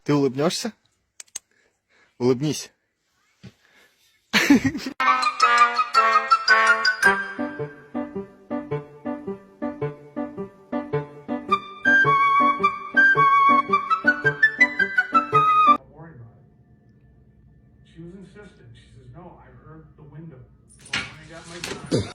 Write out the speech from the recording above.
Ты улыбнешься? Улыбнись. She was insistent. She says, "No, I heard the window. When I got my gun,